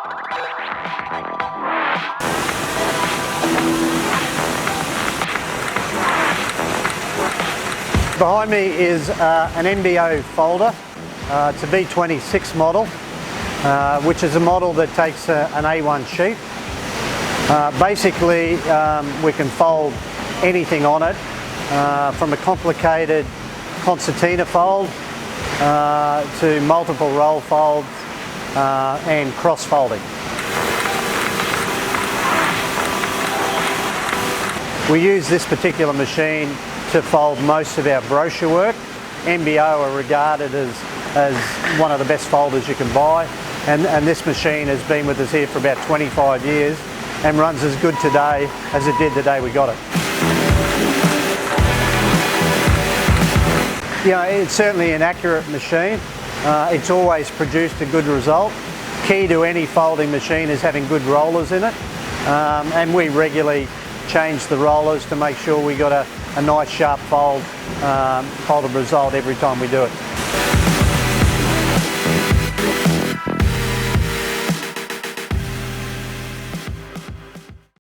Behind me is an MBO folder. It's a B26 model, which is a model that takes an A1 sheet. Basically, we can fold anything on it, from a complicated concertina fold to multiple roll folds and cross folding. We use this particular machine to fold most of our brochure work. MBO are regarded as one of the best folders you can buy, and this machine has been with us here for about 25 years and runs as good today as it did the day we got it. You know, it's certainly an accurate machine. It's always produced a good result. Key to any folding machine is having good rollers in it, and we regularly change the rollers to make sure we got a nice sharp folded result every time we do it.